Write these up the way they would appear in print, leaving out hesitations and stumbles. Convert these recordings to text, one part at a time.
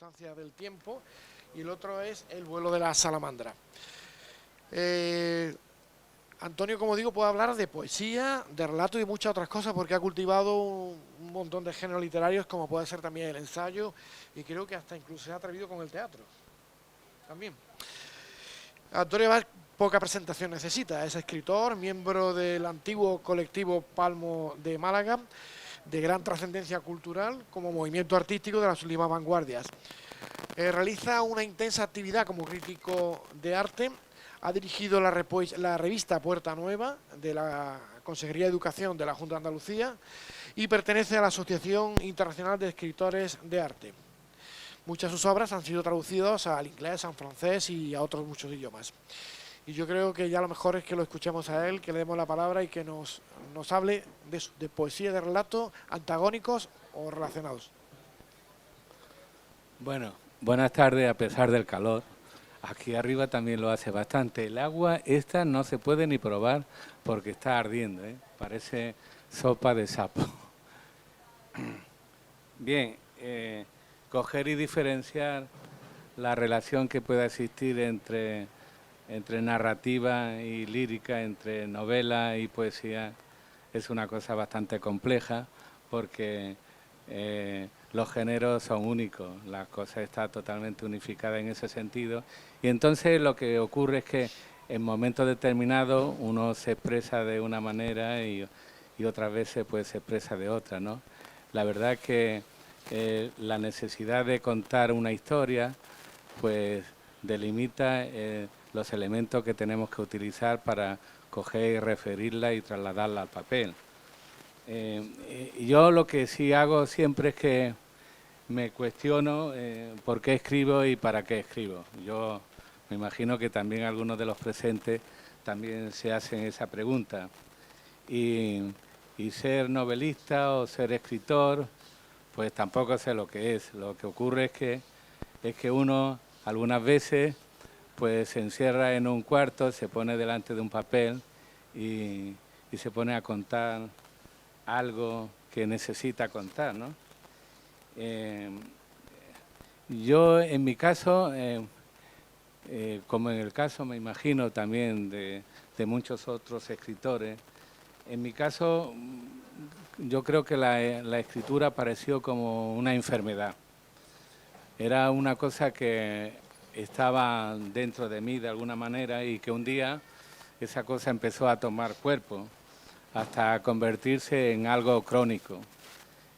circunstancias del tiempo, y el otro es El vuelo de la salamandra. Antonio, como digo, puede hablar de poesía, de relato y de muchas otras cosas porque ha cultivado un montón de géneros literarios, como puede ser también el ensayo, y creo que hasta incluso se ha atrevido con el teatro también. Antonio Abad poca presentación necesita, es escritor, miembro del antiguo colectivo Palmo de Málaga, de gran trascendencia cultural como movimiento artístico de las últimas vanguardias. Realiza una intensa actividad como crítico de arte, ha dirigido la revista Puerta Nueva de la Consejería de Educación de la Junta de Andalucía y pertenece a la Asociación Internacional de Escritores de Arte. Muchas de sus obras han sido traducidas al inglés, al francés y a otros muchos idiomas. Y yo creo que ya lo mejor es que lo escuchemos a él, que le demos la palabra y que nos hable de poesía, de relatos antagónicos o relacionados. Bueno, buenas tardes a pesar del calor. Aquí arriba también lo hace bastante. El agua esta no se puede ni probar porque está ardiendo, ¿eh? Parece sopa de sapo. Bien, coger y diferenciar la relación que pueda existir entre narrativa y lírica, entre novela y poesía, es una cosa bastante compleja porque los géneros son únicos, la cosa está totalmente unificada en ese sentido, y entonces lo que ocurre es que en momentos determinados uno se expresa de una manera y otras veces pues se expresa de otra, ¿no? La verdad que la necesidad de contar una historia pues delimita los elementos que tenemos que utilizar para coger y referirla y trasladarla al papel. Yo lo que sí hago siempre es que me cuestiono por qué escribo y para qué escribo. Yo me imagino que también algunos de los presentes también se hacen esa pregunta. Y ser novelista o ser escritor, pues tampoco sé lo que es. Lo que ocurre es que uno algunas veces pues se encierra en un cuarto, se pone delante de un papel y se pone a contar algo que necesita contar, ¿no? Yo en mi caso, como en el caso me imagino también de muchos otros escritores, en mi caso yo creo que la escritura pareció como una enfermedad. Era una cosa que estaba dentro de mí de alguna manera y que un día esa cosa empezó a tomar cuerpo hasta convertirse en algo crónico,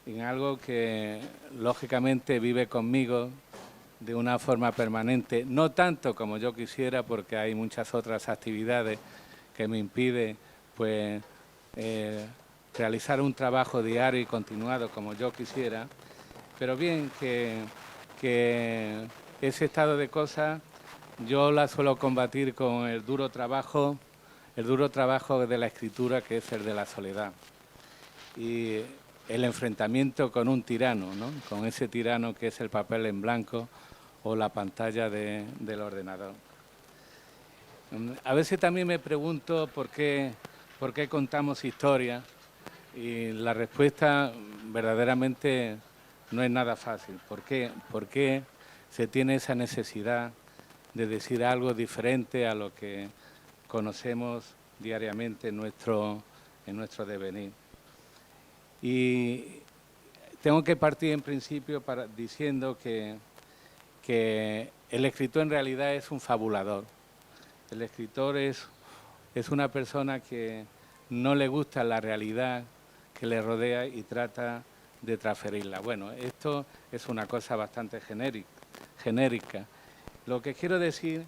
en algo que lógicamente vive conmigo de una forma permanente, no tanto como yo quisiera porque hay muchas otras actividades que me impiden pues, realizar un trabajo diario y continuado como yo quisiera, pero bien que ese estado de cosas yo la suelo combatir con el duro trabajo de la escritura, que es el de la soledad. Y el enfrentamiento con un tirano, ¿no? Con ese tirano que es el papel en blanco o la pantalla del ordenador. A veces también me pregunto por qué contamos historias y la respuesta verdaderamente no es nada fácil. ¿Por qué se tiene esa necesidad de decir algo diferente a lo que conocemos diariamente en nuestro devenir? Y tengo que partir en principio diciendo que el escritor en realidad es un fabulador. El escritor es una persona que no le gusta la realidad que le rodea y trata de transferirla. Bueno, esto es una cosa bastante genérica. Lo que quiero decir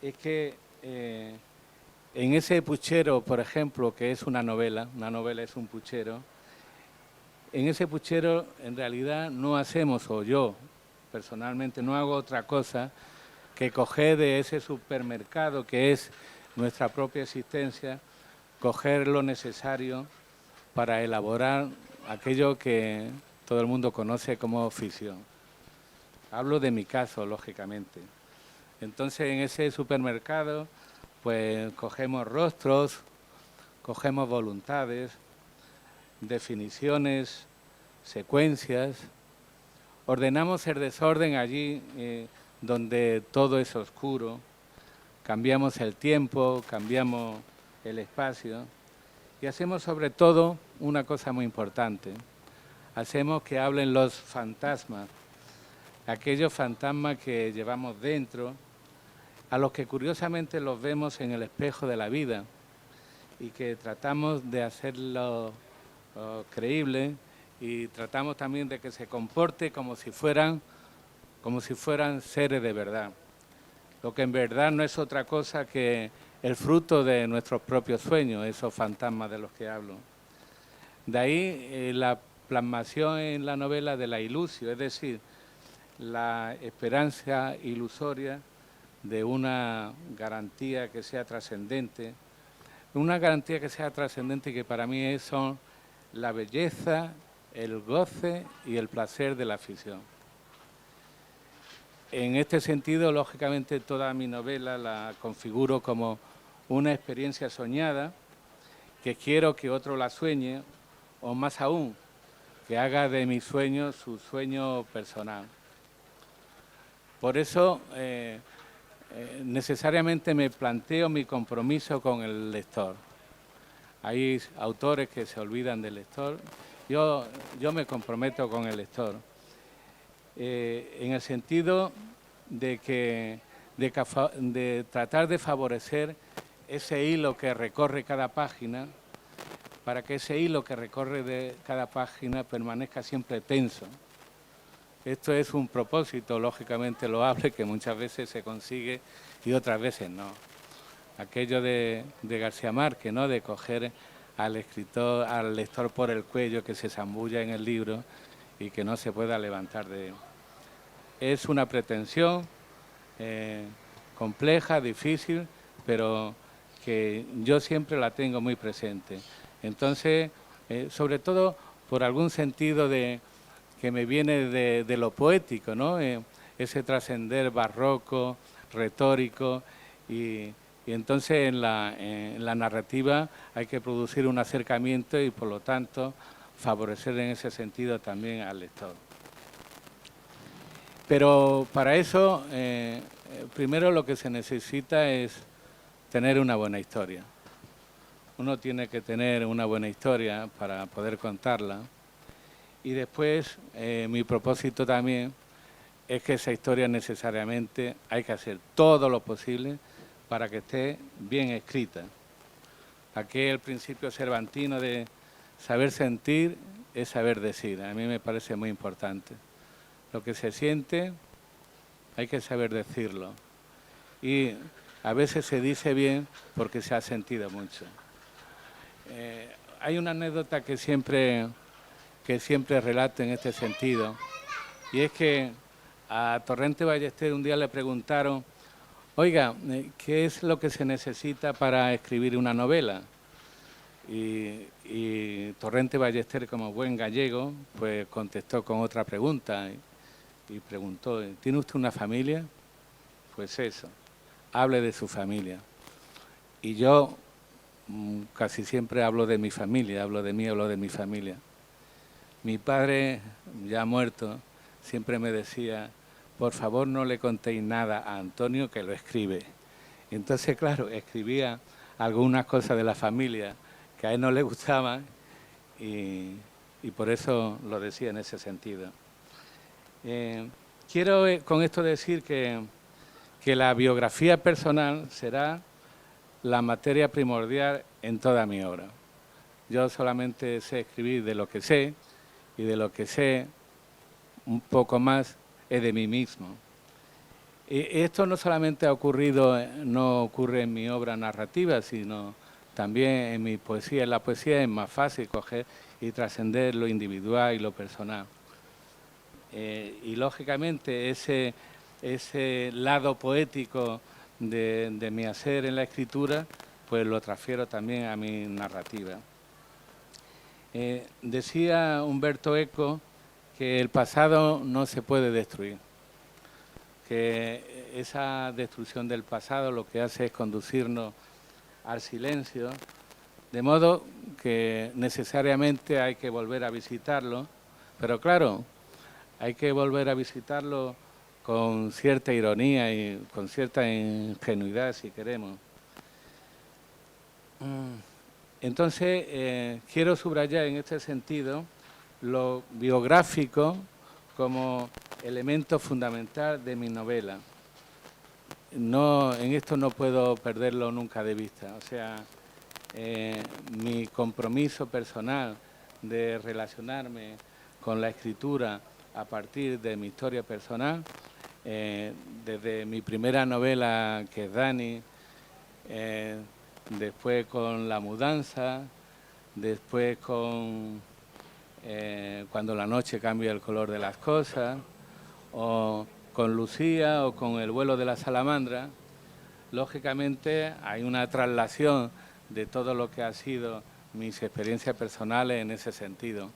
es que en ese puchero, por ejemplo, que es una novela es un puchero, en ese puchero en realidad no hacemos, o yo personalmente no hago otra cosa que coger de ese supermercado que es nuestra propia existencia, coger lo necesario para elaborar aquello que todo el mundo conoce como ficción. Hablo de mi caso, lógicamente. Entonces, en ese supermercado, pues cogemos rostros, cogemos voluntades, definiciones, secuencias, ordenamos el desorden allí donde todo es oscuro, cambiamos el tiempo, cambiamos el espacio y hacemos sobre todo una cosa muy importante. Hacemos que hablen los fantasmas, aquellos fantasmas que llevamos dentro, a los que curiosamente los vemos en el espejo de la vida y que tratamos de hacerlo creíble y tratamos también de que se comporte como si fueran seres de verdad, lo que en verdad no es otra cosa que el fruto de nuestros propios sueños, esos fantasmas de los que hablo. De ahí la plasmación en la novela de la ilusio, es decir, la esperanza ilusoria de una garantía que sea trascendente, que para mí son la belleza, el goce y el placer de la ficción. En este sentido, lógicamente, toda mi novela la configuro como una experiencia soñada, que quiero que otro la sueñe, o más aún, que haga de mi sueño su sueño personal. Por eso, necesariamente me planteo mi compromiso con el lector. Hay autores que se olvidan del lector. Yo me comprometo con el lector. En el sentido de tratar de favorecer ese hilo que recorre cada página, para que ese hilo que recorre de cada página permanezca siempre tenso. Esto es un propósito, lógicamente loable, que muchas veces se consigue y otras veces no. Aquello de García Márquez, ¿no?, de coger al lector por el cuello, que se zambulla en el libro y que no se pueda levantar de él. Es una pretensión compleja, difícil, pero que yo siempre la tengo muy presente. Entonces, sobre todo por algún sentido que me viene de lo poético, ¿no? Ese trascender barroco, retórico, y entonces en la narrativa hay que producir un acercamiento y, por lo tanto, favorecer en ese sentido también al lector. Pero para eso, primero lo que se necesita es tener una buena historia. Uno tiene que tener una buena historia para poder contarla. Y después, mi propósito también es que esa historia necesariamente hay que hacer todo lo posible para que esté bien escrita. Aquel principio cervantino de saber sentir es saber decir. A mí me parece muy importante. Lo que se siente hay que saber decirlo. Y a veces se dice bien porque se ha sentido mucho. Hay una anécdota que siempre relato en este sentido, y es que a Torrente Ballester un día le preguntaron: oiga, ¿qué es lo que se necesita para escribir una novela? Y Torrente Ballester, como buen gallego, pues contestó con otra pregunta y preguntó: ¿tiene usted una familia? Pues eso, hable de su familia. Y yo casi siempre hablo de mi familia, hablo de mi familia. Mi padre, ya muerto, siempre me decía: por favor no le contéis nada a Antonio, que lo escribe. Y entonces, claro, escribía algunas cosas de la familia que a él no le gustaban y por eso lo decía en ese sentido. Quiero con esto decir que la biografía personal será la materia primordial en toda mi obra. Yo solamente sé escribir de lo que sé, y de lo que sé un poco más es de mí mismo. Y esto no solamente no ocurre en mi obra narrativa, sino también en mi poesía. En la poesía es más fácil coger y trascender lo individual y lo personal. Y lógicamente ese lado poético de mi hacer en la escritura, pues lo transfiero también a mi narrativa. Decía Humberto Eco que el pasado no se puede destruir, que esa destrucción del pasado lo que hace es conducirnos al silencio, de modo que necesariamente hay que volver a visitarlo, pero claro, hay que volver a visitarlo con cierta ironía y con cierta ingenuidad, si queremos. Entonces, quiero subrayar en este sentido lo biográfico como elemento fundamental de mi novela. En esto no puedo perderlo nunca de vista. O sea, mi compromiso personal de relacionarme con la escritura a partir de mi historia personal, desde mi primera novela, que es Dani, después con La mudanza, después con Cuando la noche cambia el color de las cosas, o con Lucía o con El vuelo de la salamandra. Lógicamente hay una traslación de todo lo que ha sido mis experiencias personales en ese sentido.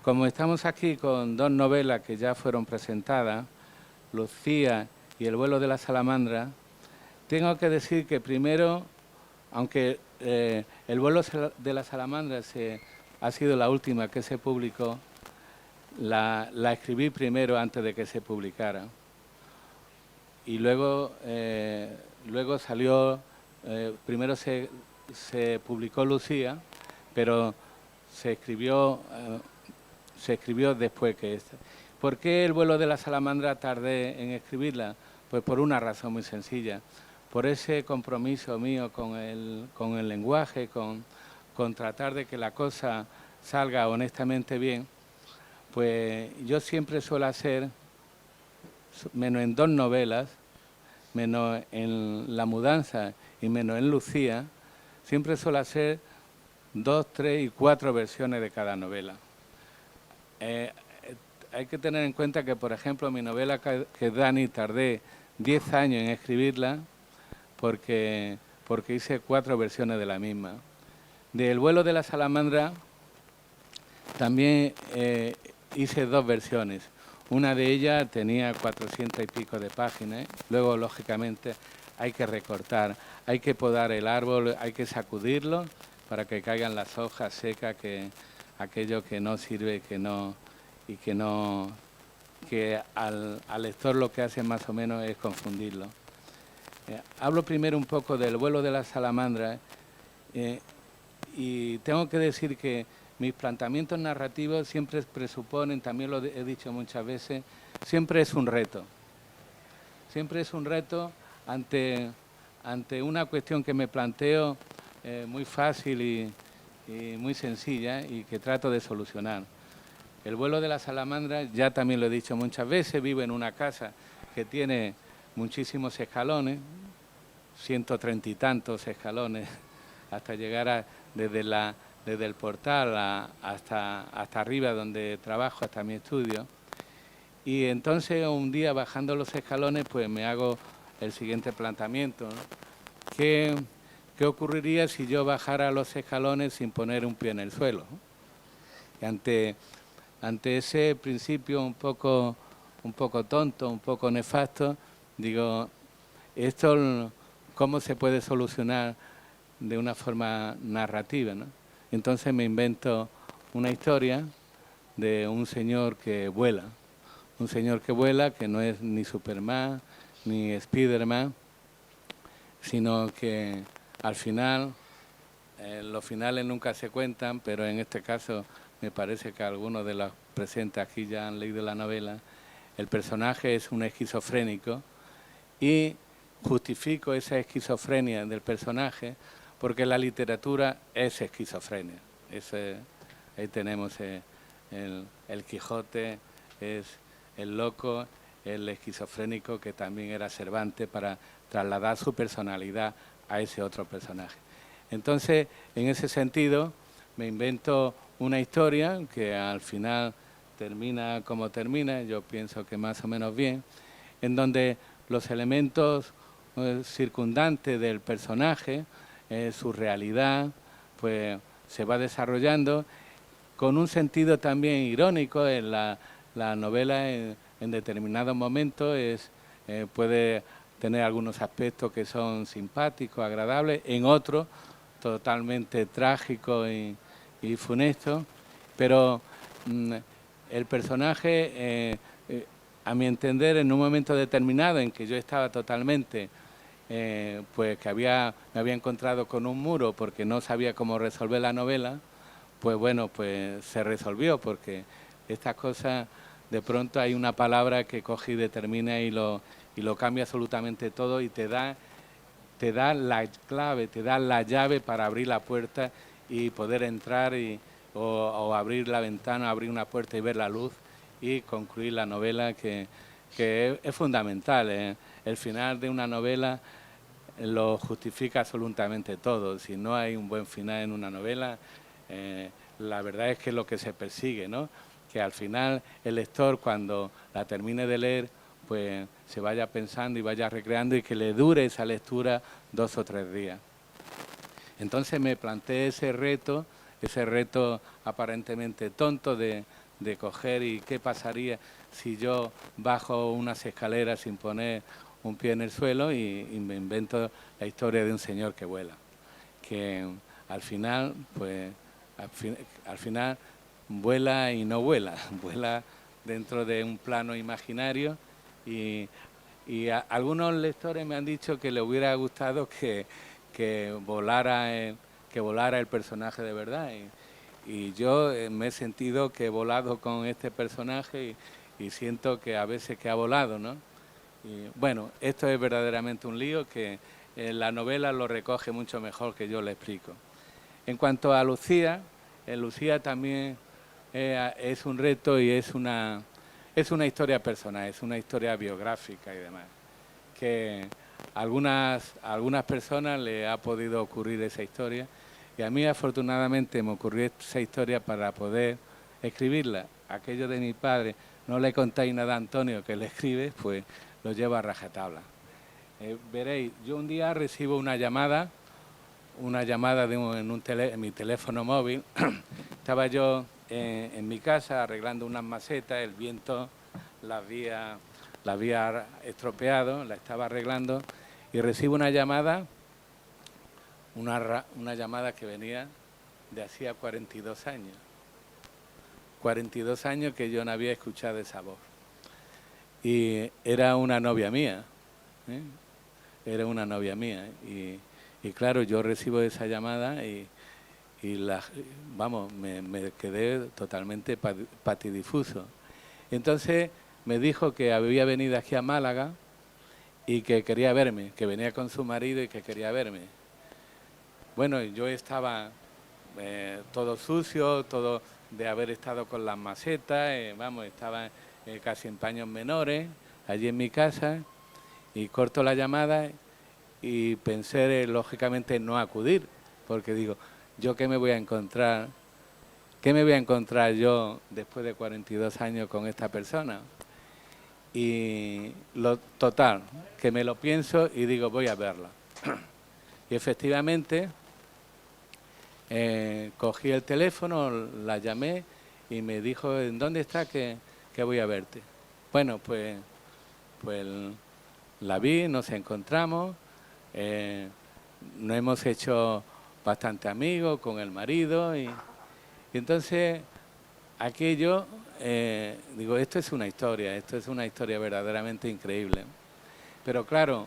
Como estamos aquí con dos novelas que ya fueron presentadas, Lucía y El vuelo de la salamandra, tengo que decir que primero, aunque El vuelo de la salamandra ha sido la última que se publicó, la escribí primero antes de que se publicara. Y luego salió, primero se publicó Lucía, pero se escribió después que esta. ¿Por qué El vuelo de la salamandra tardé en escribirla? Pues por una razón muy sencilla. Por ese compromiso mío con el lenguaje, con tratar de que la cosa salga honestamente bien, pues yo siempre suelo hacer, menos en dos novelas, menos en La mudanza y menos en Lucía, siempre suelo hacer 2, 3 y 4 versiones de cada novela. Hay que tener en cuenta que, por ejemplo, mi novela que Dani tardé 10 años en escribirla porque hice 4 versiones de la misma. Del vuelo de la salamandra también hice 2 versiones. Una de ellas tenía 400 y pico de páginas. Luego, lógicamente, hay que recortar, hay que podar el árbol, hay que sacudirlo para que caigan las hojas secas, que aquello que no sirve, que al lector lo que hace más o menos es confundirlo. Hablo primero un poco del vuelo de la salamandra y tengo que decir que mis planteamientos narrativos siempre presuponen, también lo he dicho muchas veces, siempre es un reto. Siempre es un reto ante una cuestión que me planteo muy fácil y muy sencilla y que trato de solucionar. El vuelo de la salamandra, ya también lo he dicho muchas veces, vivo en una casa que tiene muchísimos escalones, 130 y tantos escalones, hasta llegar desde el portal hasta arriba donde trabajo, hasta mi estudio. Y entonces un día bajando los escalones pues me hago el siguiente planteamiento, ¿no? ¿Qué ocurriría si yo bajara los escalones sin poner un pie en el suelo? Y ante ese principio un poco tonto, un poco nefasto, digo, ¿esto cómo se puede solucionar de una forma narrativa, ¿no? Entonces me invento una historia de un señor que vuela. Un señor que vuela, que no es ni Superman ni Spiderman, sino que al final, los finales nunca se cuentan, pero en este caso me parece que algunos de los presentes aquí ya han leído la novela. El personaje es un esquizofrénico y justifico esa esquizofrenia del personaje porque la literatura es esquizofrenia. Ahí tenemos el Quijote, es el loco, el esquizofrénico que también era Cervantes para trasladar su personalidad a ese otro personaje. Entonces, en ese sentido, me invento una historia que al final termina como termina, yo pienso que más o menos bien, en donde los elementos circundantes del personaje, su realidad, pues se va desarrollando con un sentido también irónico. En la novela en determinados momentos puede tener algunos aspectos que son simpáticos, agradables, en otros totalmente trágicos y funestos, pero el personaje, a mi entender, en un momento determinado en que yo estaba totalmente, pues que me había encontrado con un muro porque no sabía cómo resolver la novela, pues bueno, pues se resolvió, porque estas cosas, de pronto hay una palabra que coge y determina y lo cambia absolutamente todo y te da la clave, te da la llave para abrir la puerta y poder entrar o abrir la ventana, abrir una puerta y ver la luz y concluir la novela, que es fundamental. El final de una novela lo justifica absolutamente todo. Si no hay un buen final en una novela, la verdad es que es lo que se persigue, ¿no? Que al final el lector, cuando la termine de leer, pues se vaya pensando y vaya recreando y que le dure esa lectura 2 o 3 días. Entonces me planteé ese reto aparentemente tonto de coger y qué pasaría si yo bajo unas escaleras sin poner un pie en el suelo y me invento la historia de un señor que vuela. Que al final, pues, al final vuela y no vuela, vuela dentro de un plano imaginario y algunos lectores me han dicho que les hubiera gustado que volara el personaje de verdad. Y yo me he sentido que he volado con este personaje y siento que a veces que ha volado, ¿no? Y bueno, esto es verdaderamente un lío que la novela lo recoge mucho mejor que yo le explico. En cuanto a Lucía, Lucía también es un reto y es una historia personal, es una historia biográfica y demás, que a algunas personas le ha podido ocurrir esa historia y a mí afortunadamente me ocurrió esa historia para poder escribirla. Aquello de mi padre, no le contáis nada a Antonio que le escribe, pues lo lleva a rajatabla. Veréis, yo un día recibo una llamada en mi teléfono móvil. Estaba yo en mi casa arreglando unas macetas, el viento la había estropeado, la estaba arreglando y recibo una llamada que venía de hacía 42 años. 42 años que yo no había escuchado esa voz. Y era una novia mía, ¿eh? Era una novia mía. Y claro, yo recibo esa llamada y me quedé totalmente patidifuso. Entonces me dijo que había venido aquí a Málaga y que quería verme, que venía con su marido y que quería verme. Bueno, yo estaba todo sucio, todo de haber estado con las macetas, estaba casi en paños menores, allí en mi casa, y corto la llamada y pensé lógicamente en no acudir, porque digo, ¿yo qué me voy a encontrar? ¿Qué me voy a encontrar yo después de 42 años con esta persona? Y total, que me lo pienso y digo, voy a verla. Y efectivamente, cogí el teléfono, la llamé y me dijo, ¿en dónde está que voy a verte? Bueno, pues la vi, nos encontramos, nos hemos hecho bastante amigos con el marido y entonces aquello, digo, esto es una historia verdaderamente increíble. Pero claro,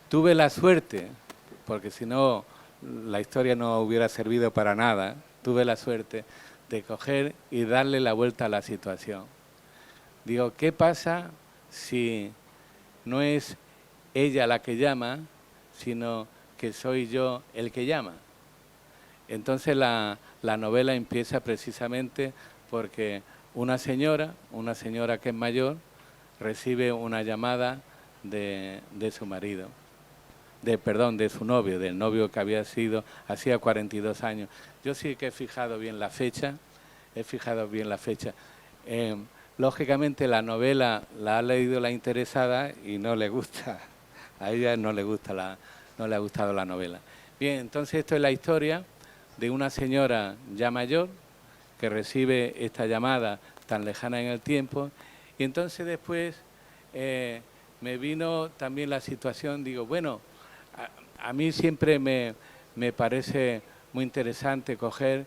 tuve la suerte, porque si no la historia no hubiera servido para nada, tuve la suerte de coger y darle la vuelta a la situación. Digo, ¿qué pasa si no es ella la que llama, sino que soy yo el que llama? Entonces la novela empieza precisamente porque una señora que es mayor, recibe una llamada de su marido, de su novio, del novio que había sido hacía 42 años. Yo sí que he fijado bien la fecha. Lógicamente la novela la ha leído la interesada y no le gusta, a ella no le ha gustado la novela. Bien, entonces esto es la historia de una señora ya mayor que recibe esta llamada tan lejana en el tiempo y entonces después me vino también la situación, digo, bueno, a mí siempre me parece muy interesante coger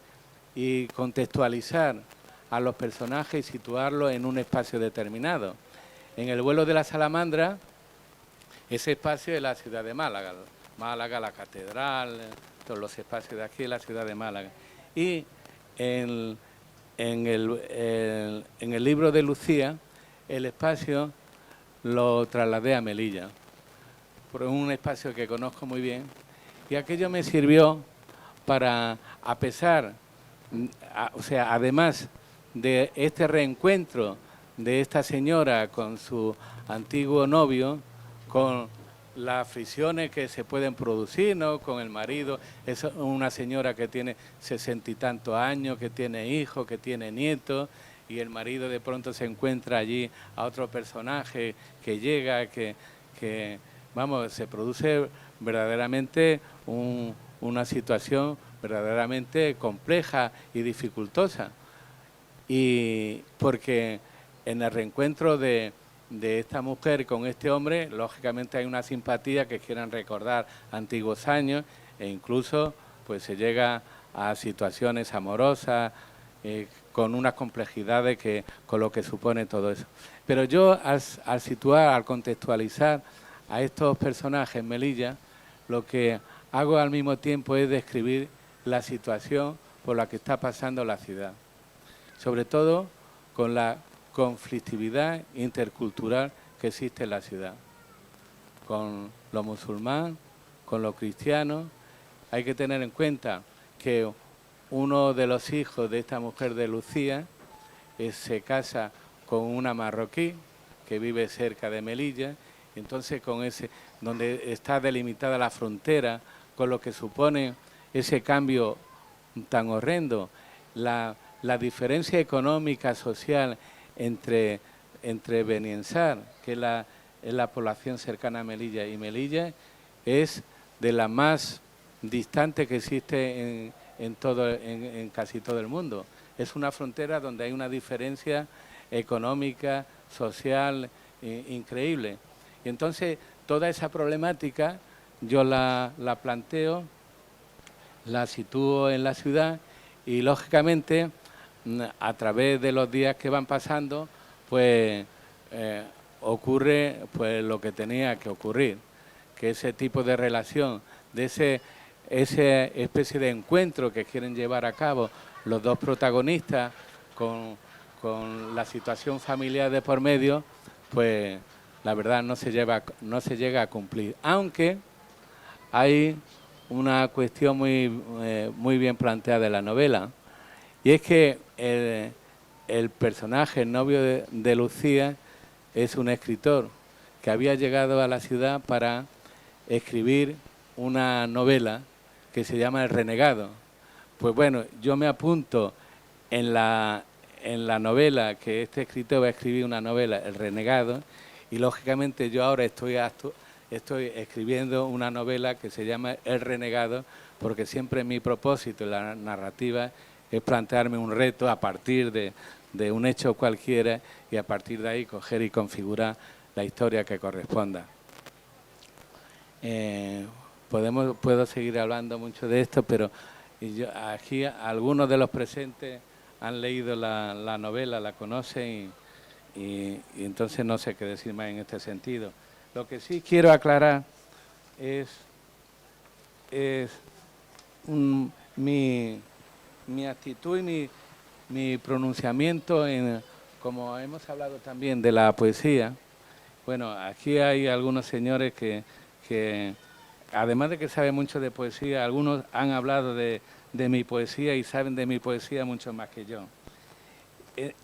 y contextualizar a los personajes y situarlos en un espacio determinado. En el vuelo de la salamandra, ese espacio es la ciudad de Málaga. Málaga, la catedral, todos los espacios de aquí es la ciudad de Málaga. Y en el libro de Lucía, el espacio lo trasladé a Melilla, por un espacio que conozco muy bien, y aquello me sirvió para, además de este reencuentro de esta señora con su antiguo novio, con las fricciones que se pueden producir, ¿no?, con el marido. Es una señora que tiene 60 y tantos años, que tiene hijos, que tiene nietos, y el marido de pronto se encuentra allí a otro personaje que llega, vamos, se produce verdaderamente una situación verdaderamente compleja y dificultosa. Y porque en el reencuentro de esta mujer con este hombre, lógicamente hay una simpatía que quieran recordar antiguos años, e incluso pues se llega a situaciones amorosas, con unas complejidades con lo que supone todo eso. Pero yo al situar, al contextualizar a estos personajes en Melilla, lo que hago al mismo tiempo es describir la situación por la que está pasando la ciudad, sobre todo con la conflictividad intercultural que existe en la ciudad, con lo musulmán, con lo cristiano. Hay que tener en cuenta que uno de los hijos de esta mujer de Lucía se casa con una marroquí que vive cerca de Melilla, entonces donde está delimitada la frontera, con lo que supone ese cambio tan horrendo, la diferencia económica, social entre Beniensar, que es la población cercana a Melilla, y Melilla es de la más distante que existe en casi todo el mundo. Es una frontera donde hay una diferencia económica, social, increíble. Y entonces toda esa problemática yo la planteo, la sitúo en la ciudad y lógicamente a través de los días que van pasando pues ocurre pues lo que tenía que ocurrir, que ese tipo de relación, de esa especie de encuentro que quieren llevar a cabo los dos protagonistas con la situación familiar de por medio, pues la verdad no se llega a cumplir. Aunque hay una cuestión muy bien planteada en la novela, y es que el personaje, el novio de Lucía, es un escritor que había llegado a la ciudad para escribir una novela que se llama El renegado. Pues bueno, yo me apunto en la novela, que este escritor va a escribir una novela, El renegado, y lógicamente yo ahora estoy escribiendo una novela que se llama El renegado, porque siempre mi propósito en la narrativa es plantearme un reto a partir de un hecho cualquiera y a partir de ahí coger y configurar la historia que corresponda. Puedo seguir hablando mucho de esto, pero aquí algunos de los presentes han leído la novela, la conocen y entonces no sé qué decir más en este sentido. Lo que sí quiero aclarar es mi actitud y mi pronunciamiento, como hemos hablado también de la poesía. Bueno, aquí hay algunos señores que además de que saben mucho de poesía, algunos han hablado de mi poesía y saben de mi poesía mucho más que yo.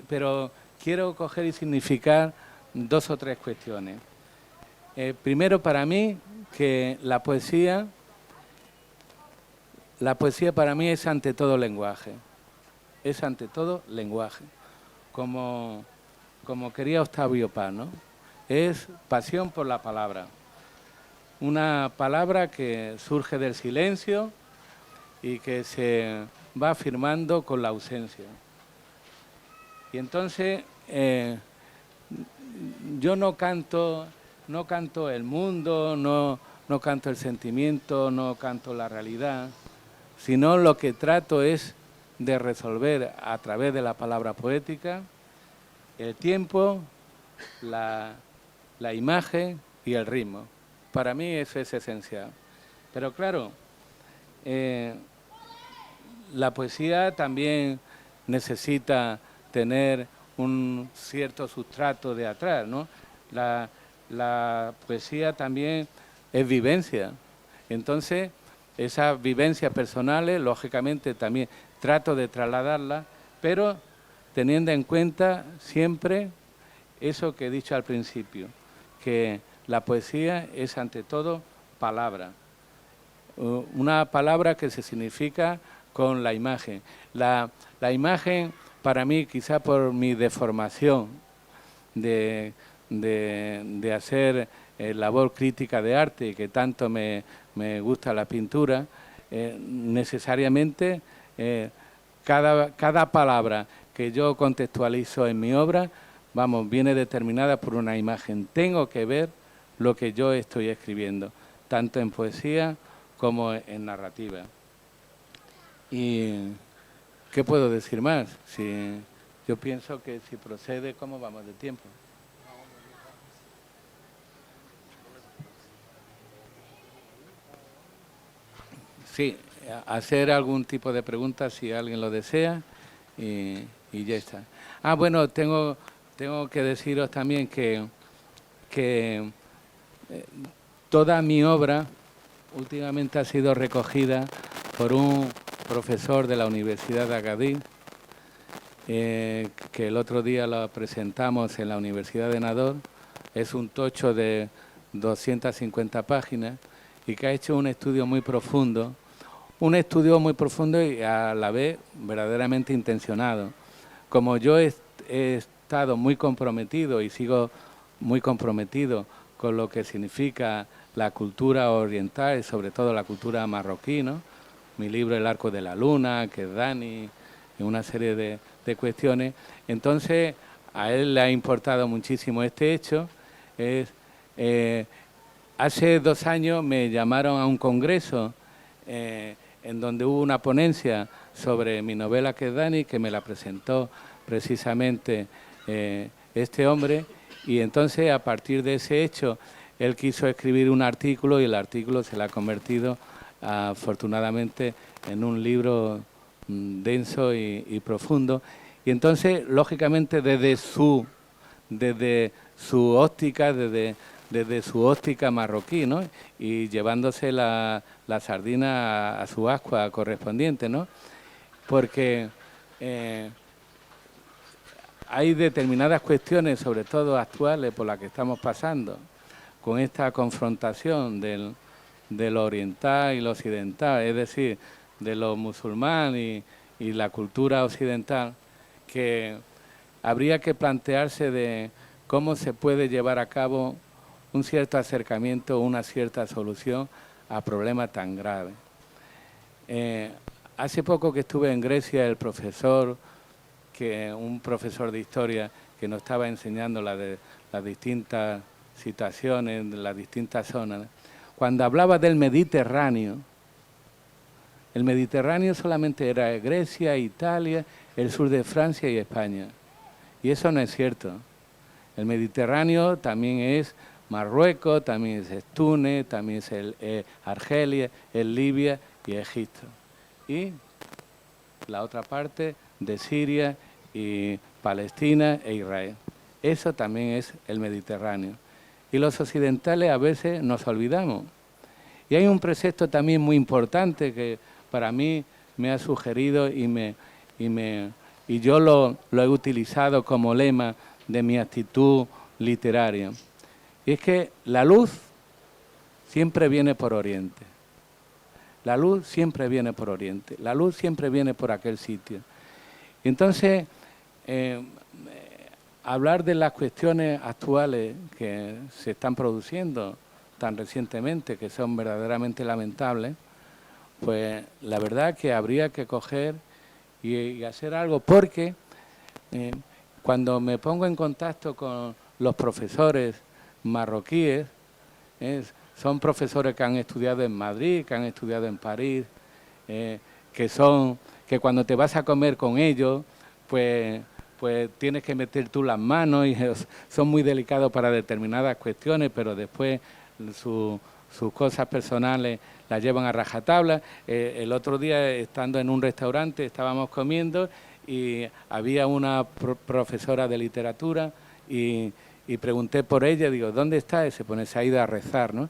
Pero quiero coger y significar dos o tres cuestiones. Primero, para mí, que la poesía para mí es ante todo lenguaje. Es ante todo lenguaje. Como quería Octavio Paz, ¿no? Es pasión por la palabra. Una palabra que surge del silencio y que se va afirmando con la ausencia. Y entonces yo no canto el mundo, no canto el sentimiento, no canto la realidad, sino lo que trato es de resolver a través de la palabra poética el tiempo, la imagen y el ritmo. Para mí eso es esencial. Pero claro, la poesía también necesita tener un cierto sustrato de atrás, ¿no? La poesía también es vivencia. Entonces, esas vivencias personales, lógicamente, también trato de trasladarlas, pero teniendo en cuenta siempre eso que he dicho al principio, que la poesía es ante todo palabra. Una palabra que se significa con la imagen. La imagen, para mí, quizá por mi deformación de hacer labor crítica de arte y que tanto me gusta la pintura, necesariamente cada palabra que yo contextualizo en mi obra, vamos, viene determinada por una imagen. Tengo que ver lo que yo estoy escribiendo, tanto en poesía como en narrativa. ¿Y qué puedo decir más? Yo pienso que si procede, ¿cómo vamos de tiempo? Sí, hacer algún tipo de pregunta si alguien lo desea y ya está. Ah, bueno, tengo que deciros también que toda mi obra últimamente ha sido recogida por un profesor de la Universidad de Agadir, que el otro día lo presentamos en la Universidad de Nador. Es un tocho de 250 páginas y que ha hecho un estudio muy profundo y a la vez verdaderamente intencionado. Como yo he estado muy comprometido y sigo muy comprometido con lo que significa la cultura oriental y sobre todo la cultura marroquí, ¿no? Mi libro El arco de la luna, que es Dani, y una serie de cuestiones. Entonces, a él le ha importado muchísimo este hecho. Hace 2 años me llamaron a un congreso en donde hubo una ponencia sobre mi novela que es Dani, que me la presentó precisamente este hombre, y entonces a partir de ese hecho él quiso escribir un artículo y el artículo se le ha convertido afortunadamente en un libro denso y profundo. Y entonces, lógicamente, desde su óptica, desde su óptica marroquí, ¿no? Y llevándose la sardina a su ascua correspondiente, ¿no? Porque hay determinadas cuestiones, sobre todo actuales, por las que estamos pasando, con esta confrontación de lo oriental y lo occidental, es decir, de lo musulmán y la cultura occidental, que habría que plantearse de cómo se puede llevar a cabo un cierto acercamiento, una cierta solución a problemas tan graves. Hace poco que estuve en Grecia, un profesor de historia que nos estaba enseñando las distintas situaciones, de las distintas zonas, cuando hablaba del Mediterráneo, el Mediterráneo solamente era Grecia, Italia, el sur de Francia y España. Y eso no es cierto. El Mediterráneo también es Marruecos, también es Túnez, también es Argelia, es Libia y Egipto. Y la otra parte de Siria y Palestina e Israel. Eso también es el Mediterráneo. Y los occidentales a veces nos olvidamos. Y hay un precepto también muy importante que para mí me ha sugerido y yo lo he utilizado como lema de mi actitud literaria. Y es que la luz siempre viene por Oriente. La luz siempre viene por Oriente. La luz siempre viene por aquel sitio. Y entonces, hablar de las cuestiones actuales que se están produciendo tan recientemente, que son verdaderamente lamentables, pues la verdad que habría que coger y hacer algo, porque cuando me pongo en contacto con los profesores marroquíes, son profesores que han estudiado en Madrid, que han estudiado en París, que que cuando te vas a comer con ellos, pues tienes que meter tú las manos y son muy delicados para determinadas cuestiones, pero después sus cosas personales las llevan a rajatabla. El otro día, estando en un restaurante, estábamos comiendo y había una profesora de literatura y pregunté por ella, digo, ¿dónde está? Y se ha ido a rezar, ¿no?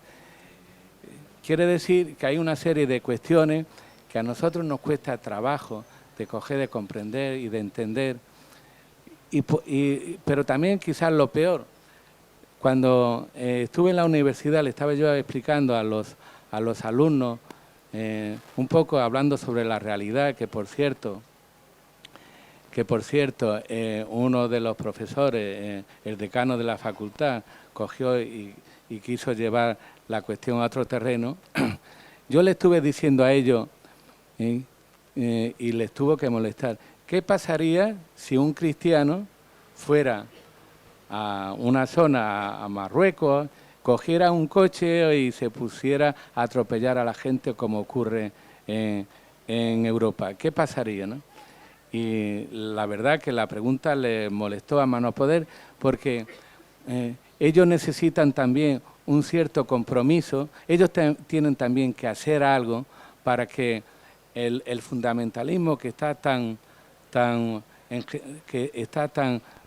Quiere decir que hay una serie de cuestiones que a nosotros nos cuesta trabajo de coger, de comprender y de entender. Pero también quizás lo peor, cuando estuve en la universidad le estaba yo explicando a los alumnos, un poco hablando sobre la realidad, que por cierto, uno de los profesores, el decano de la facultad, cogió y quiso llevar la cuestión a otro terreno. Yo le estuve diciendo a ellos, y les tuvo que molestar, ¿qué pasaría si un cristiano fuera a una zona, a Marruecos, cogiera un coche y se pusiera a atropellar a la gente como ocurre en Europa? ¿Qué pasaría, no? Y la verdad que la pregunta les molestó a más no poder, porque ellos necesitan también un cierto compromiso, ellos tienen también que hacer algo para que el fundamentalismo que está tan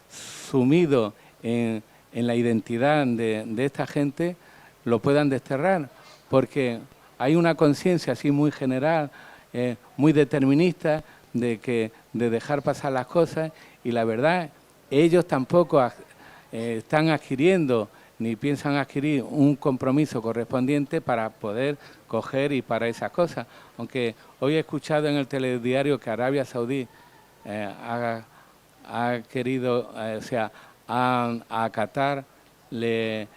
sumido en la identidad de esta gente, lo puedan desterrar, porque hay una conciencia así muy general, muy determinista, de dejar pasar las cosas, y la verdad, ellos tampoco están adquiriendo ni piensan adquirir un compromiso correspondiente para poder coger y para esas cosas. Aunque hoy he escuchado en el telediario que Arabia Saudí ha querido, a Qatar le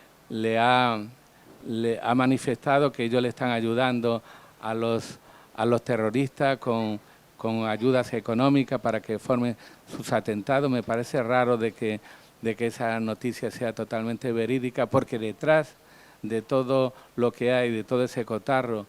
ha manifestado que ellos le están ayudando a los terroristas con ayudas económicas para que formen sus atentados. Me parece raro de que esa noticia sea totalmente verídica, porque detrás de todo lo que hay, de todo ese cotarro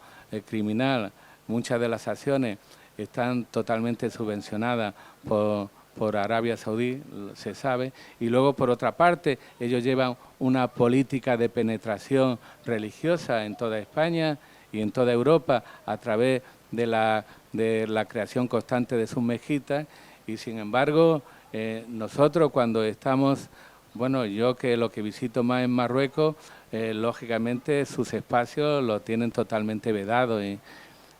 criminal, muchas de las acciones están totalmente subvencionadas por Arabia Saudí, se sabe, y luego por otra parte ellos llevan una política de penetración religiosa en toda España y en toda Europa a través de la creación constante de sus mezquitas, y sin embargo nosotros cuando estamos, bueno, yo que lo que visito más en Marruecos, lógicamente sus espacios los tienen totalmente vedados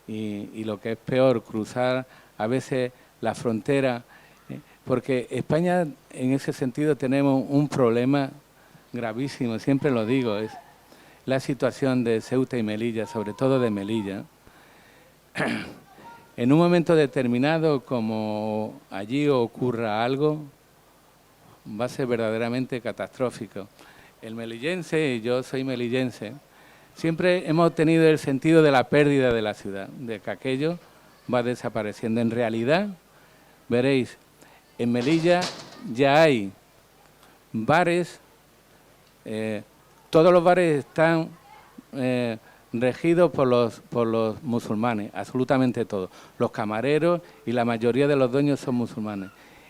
y lo que es peor, cruzar a veces la frontera, porque España en ese sentido tenemos un problema gravísimo, siempre lo digo, es la situación de Ceuta y Melilla, sobre todo de Melilla. En un momento determinado, como allí ocurra algo, va a ser verdaderamente catastrófico. El melillense, y yo soy melillense, siempre hemos tenido el sentido de la pérdida de la ciudad, de que aquello va desapareciendo. En realidad, veréis, en Melilla ya hay bares, todos los bares están regidos por los musulmanes, absolutamente todos. Los camareros y la mayoría de los dueños son musulmanes.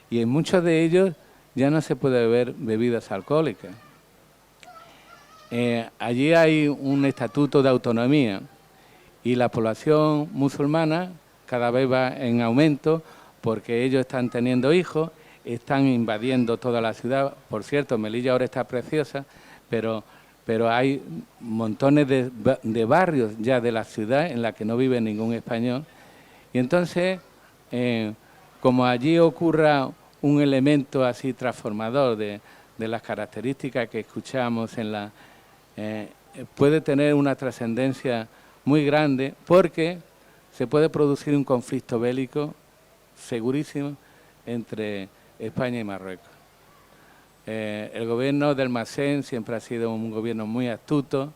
Y en muchos de ellos ya no se puede beber bebidas alcohólicas. Allí hay un estatuto de autonomía y la población musulmana cada vez va en aumento porque ellos están teniendo hijos, están invadiendo toda la ciudad. Por cierto, Melilla ahora está preciosa, pero hay montones de barrios ya de la ciudad en la que no vive ningún español. Y entonces, como allí ocurra un elemento así transformador de las características que escuchamos puede tener una trascendencia muy grande, porque se puede producir un conflicto bélico segurísimo entre España y Marruecos. El gobierno del Almacén siempre ha sido un gobierno muy astuto,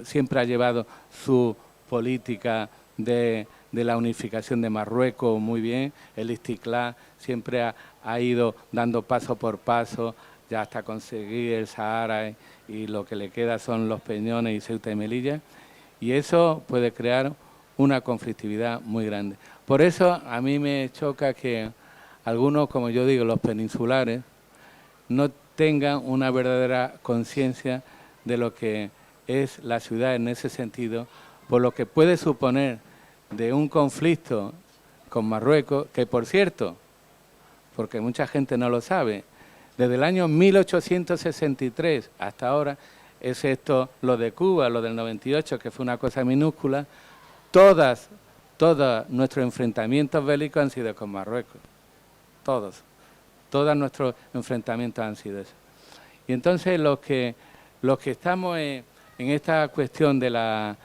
siempre ha llevado su política de la unificación de Marruecos muy bien. El Istiklal siempre ha ido dando paso por paso ya hasta conseguir el Sahara, y lo que le queda son los Peñones y Ceuta y Melilla, y eso puede crear una conflictividad muy grande. Por eso a mí me choca que algunos, como yo digo, los peninsulares, no tengan una verdadera conciencia de lo que es la ciudad en ese sentido, por lo que puede suponer de un conflicto con Marruecos, que por cierto, porque mucha gente no lo sabe, desde el año 1863 hasta ahora, excepto lo de Cuba, lo del 98, que fue una cosa minúscula, todos nuestros enfrentamientos bélicos han sido con Marruecos, todos nuestros enfrentamientos han sido eso. Y entonces los que estamos en esta cuestión de la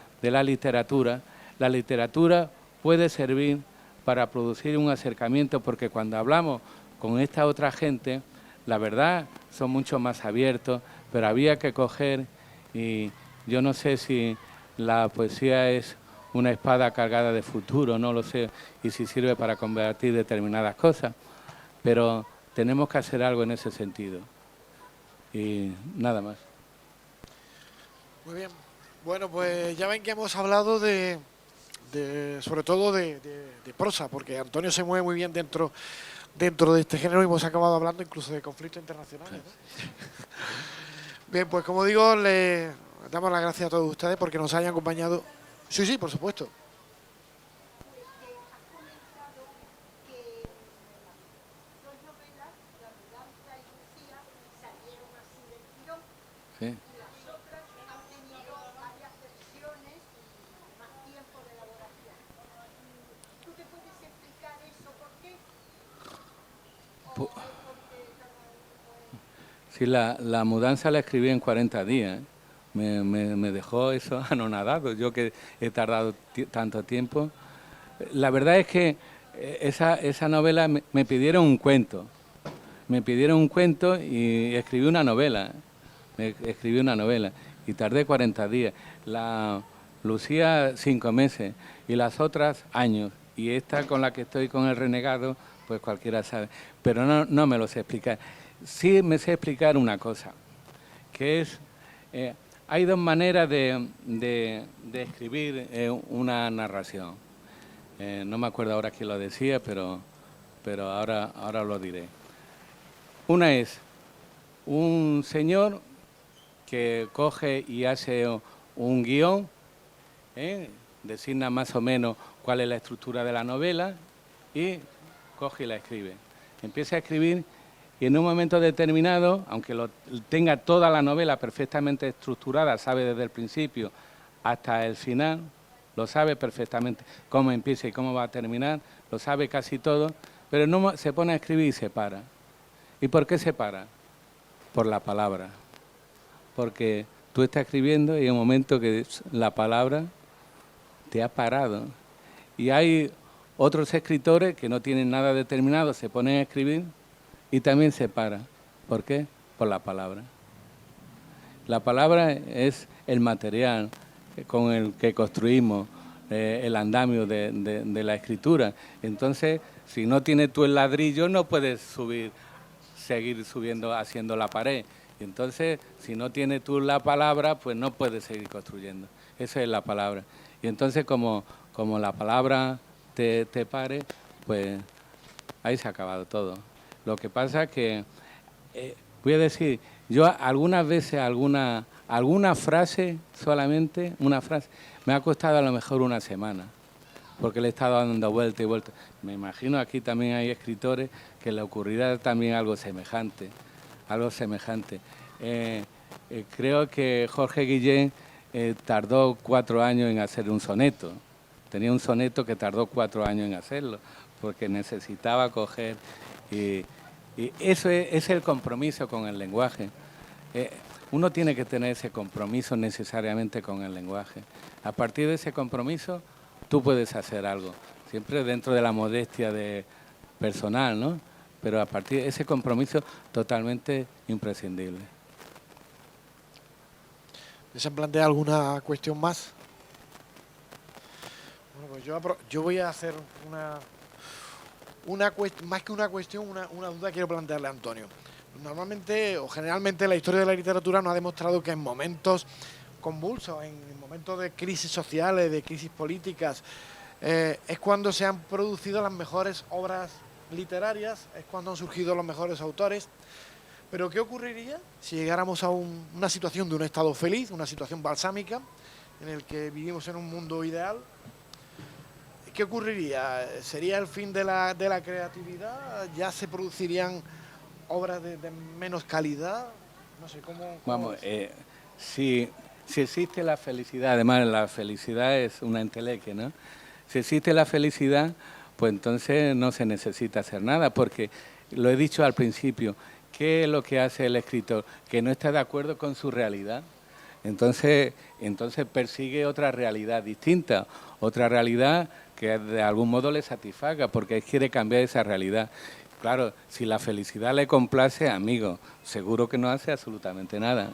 literatura, la literatura puede servir para producir un acercamiento, porque cuando hablamos con esta otra gente, la verdad son mucho más abiertos, pero había que coger, y yo no sé si la poesía es una espada cargada de futuro, no lo sé, y si sirve para combatir determinadas cosas, pero tenemos que hacer algo en ese sentido. Y nada más. Muy bien. Bueno, pues ya ven que hemos hablado sobre todo de prosa, porque Antonio se mueve muy bien dentro de este género y hemos acabado hablando incluso de conflictos internacionales, ¿no? Bien, pues como digo, le damos las gracias a todos ustedes porque nos hayan acompañado. Sí, sí, por supuesto. Sí. Sí, la mudanza la escribí en 40 días. Me dejó eso anonadado, yo que he tardado tanto tiempo. La verdad es que esa novela me pidieron un cuento. Me pidieron un cuento y escribí una novela. Escribí una novela y tardé 40 días. La Lucía 5 meses y las otras años. Y esta con la que estoy con El renegado, pues cualquiera sabe. Pero no me lo sé explicar. Sí me sé explicar una cosa, que es, hay dos maneras de escribir una narración. No me acuerdo ahora quién lo decía, pero ahora lo diré. Una es un señor que coge y hace un guión, designa más o menos cuál es la estructura de la novela y coge y la escribe. Empieza a escribir y en un momento determinado, aunque tenga toda la novela perfectamente estructurada, sabe desde el principio hasta el final, lo sabe perfectamente cómo empieza y cómo va a terminar, lo sabe casi todo, pero no se pone a escribir y se para. ¿Y por qué se para? Por la palabra. Porque tú estás escribiendo y en un momento que la palabra te ha parado. Y hay otros escritores que no tienen nada determinado, se ponen a escribir y también se para. ¿Por qué? Por la palabra. La palabra es el material con el que construimos el andamio de la escritura. Entonces, si no tienes tú el ladrillo, no puedes seguir subiendo, haciendo la pared. Y entonces, si no tienes tú la palabra, pues no puedes seguir construyendo. Esa es la palabra. Y entonces, como la palabra te pare, pues ahí se ha acabado todo. Lo que pasa es que, voy a decir, yo algunas veces alguna frase, solamente una frase, me ha costado a lo mejor una semana, porque le he estado dando vuelta y vuelta. Me imagino aquí también hay escritores que le ocurrirá también algo semejante, creo que Jorge Guillén tardó 4 años en hacer un soneto. Tenía un soneto que tardó 4 años en hacerlo, porque necesitaba coger y eso es el compromiso con el lenguaje. Uno tiene que tener ese compromiso necesariamente con el lenguaje. A partir de ese compromiso, tú puedes hacer algo, siempre dentro de la modestia personal, ¿no? Pero a partir de ese compromiso totalmente imprescindible. ¿Se plantea alguna cuestión más? Bueno, pues yo voy a hacer más que una cuestión, una duda quiero plantearle a Antonio. Normalmente o generalmente la historia de la literatura nos ha demostrado que en momentos convulsos, en momentos de crisis sociales, de crisis políticas, es cuando se han producido las mejores obras literarias, es cuando han surgido los mejores autores. Pero ¿qué ocurriría si llegáramos a una situación de un estado feliz, una situación balsámica, en el que vivimos en un mundo ideal? ¿Qué ocurriría? ¿Sería el fin de la creatividad? ¿Ya se producirían obras de menos calidad? No sé, ¿cómo Vamos, ves? si existe la felicidad, además la felicidad es una entelequia, ¿no? Si existe la felicidad, pues entonces no se necesita hacer nada, porque lo he dicho al principio, ¿qué es lo que hace el escritor? Que no está de acuerdo con su realidad. Entonces persigue otra realidad distinta, otra realidad que de algún modo le satisfaga, porque quiere cambiar esa realidad. Claro, si la felicidad le complace, amigo, seguro que no hace absolutamente nada.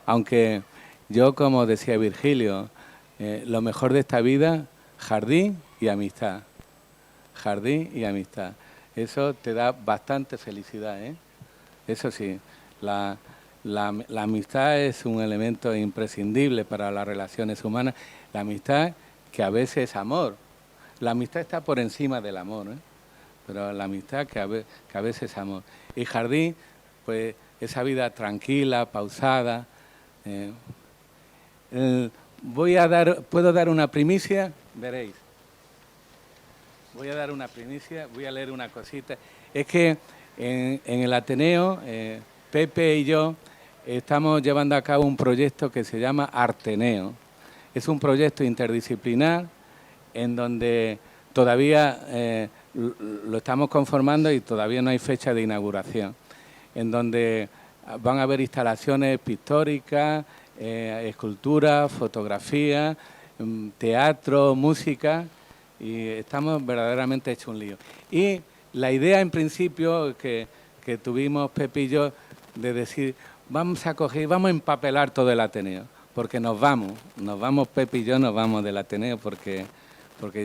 Aunque yo, como decía Virgilio, lo mejor de esta vida, jardín y amistad. Jardín y amistad. Eso te da bastante felicidad, ¿eh? Eso sí, la amistad es un elemento imprescindible para las relaciones humanas. La amistad que a veces es amor. La amistad está por encima del amor, ¿eh? Pero la amistad que a veces es amor. Y jardín, pues esa vida tranquila, pausada. eh. ¿Puedo dar una primicia? Veréis. Voy a dar una primicia, voy a leer una cosita. Es que en el Ateneo, Pepe y yo estamos llevando a cabo un proyecto que se llama Arteneo. Es un proyecto interdisciplinar en donde todavía lo estamos conformando y todavía no hay fecha de inauguración, en donde van a haber instalaciones pictóricas, escultura, fotografía, teatro, música, y estamos verdaderamente hechos un lío. Y la idea en principio que tuvimos Pepe y yo de decir, vamos a empapelar todo el Ateneo, porque nos vamos Pepe y yo nos vamos del Ateneo porque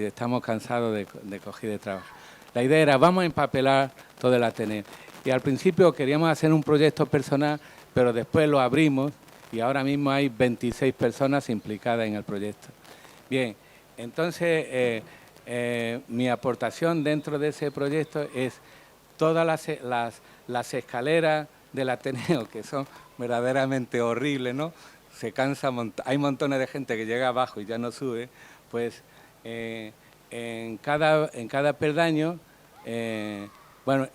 estamos cansados de coger de trabajo. La idea era, vamos a empapelar todo el Ateneo. Y al principio queríamos hacer un proyecto personal, pero después lo abrimos y ahora mismo hay 26 personas implicadas en el proyecto. Bien, entonces mi aportación dentro de ese proyecto es todas las escaleras del Ateneo, que son verdaderamente horribles, ¿no? Hay montones de gente que llega abajo y ya no sube, pues en cada peldaño, bueno,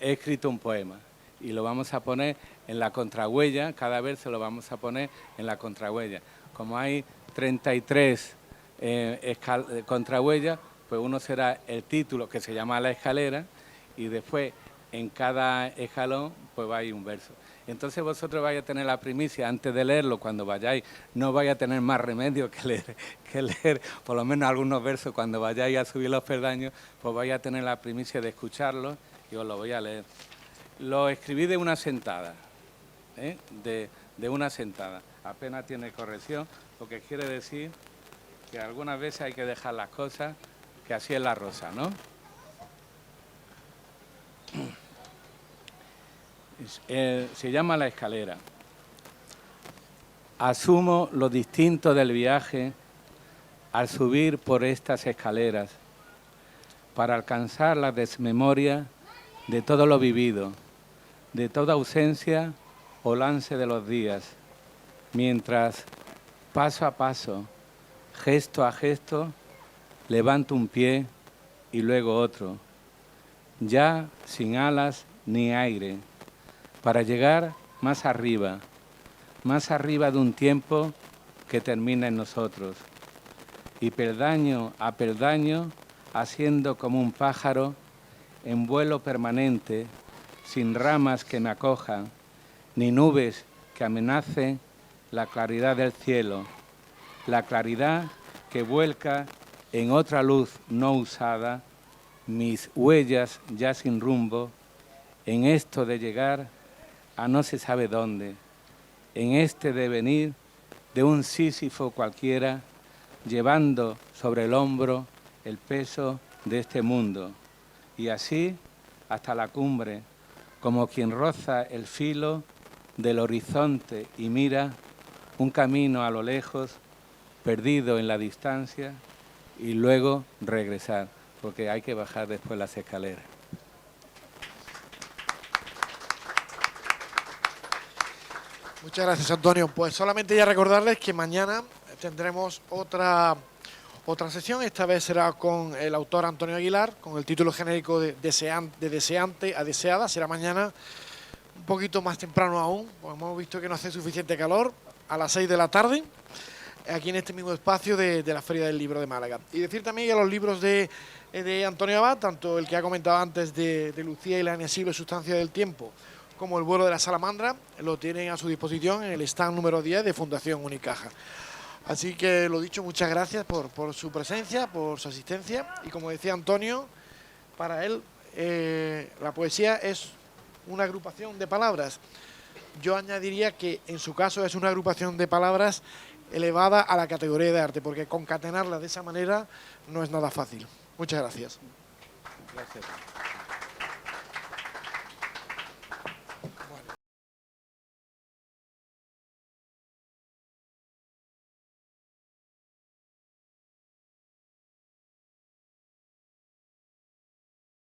he escrito un poema y lo vamos a poner en la contrahuella, cada verso lo vamos a poner en la contrahuella. Como hay 33 contrahuellas, pues uno será el título, que se llama La Escalera, y después en cada escalón pues va a ir un verso. Entonces vosotros vais a tener la primicia antes de leerlo, cuando vayáis, no vais a tener más remedio que leer por lo menos algunos versos cuando vayáis a subir los peldaños, pues vais a tener la primicia de escucharlo y os lo voy a leer. Lo escribí de una sentada, ¿eh? de una sentada, apenas tiene corrección, lo que quiere decir que algunas veces hay que dejar las cosas, que así es la rosa, ¿no? Se llama La Escalera. Asumo lo distinto del viaje al subir por estas escaleras para alcanzar la desmemoria de todo lo vivido, de toda ausencia o lance de los días, mientras paso a paso, gesto a gesto, levanto un pie y luego otro, ya sin alas ni aire, para llegar más arriba de un tiempo que termina en nosotros, y peldaño a peldaño, haciendo como un pájaro en vuelo permanente, sin ramas que me acojan, ni nubes que amenacen la claridad del cielo, la claridad que vuelca en otra luz no usada, mis huellas ya sin rumbo, en esto de llegar a no se sabe dónde, en este devenir de un Sísifo cualquiera, llevando sobre el hombro el peso de este mundo, y así hasta la cumbre, como quien roza el filo del horizonte y mira un camino a lo lejos, perdido en la distancia, y luego regresar, porque hay que bajar después las escaleras. Muchas gracias, Antonio. Pues solamente ya recordarles que mañana tendremos otra sesión. Esta vez será con el autor Antonio Aguilar, con el título genérico de Deseante a Deseada. Será mañana un poquito más temprano aún, porque hemos visto que no hace suficiente calor, a las 6 de la tarde, aquí en este mismo espacio de la Feria del Libro de Málaga. Y decir también que los libros de Antonio Abad, tanto el que ha comentado antes de Lucía y la Inesible Sustancia del Tiempo, como El vuelo de la salamandra, lo tienen a su disposición en el stand número 10 de Fundación Unicaja. Así que lo dicho, muchas gracias por su presencia, por su asistencia, y como decía Antonio, para él la poesía es una agrupación de palabras. Yo añadiría que en su caso es una agrupación de palabras elevada a la categoría de arte, porque concatenarla de esa manera no es nada fácil. Muchas gracias. Gracias.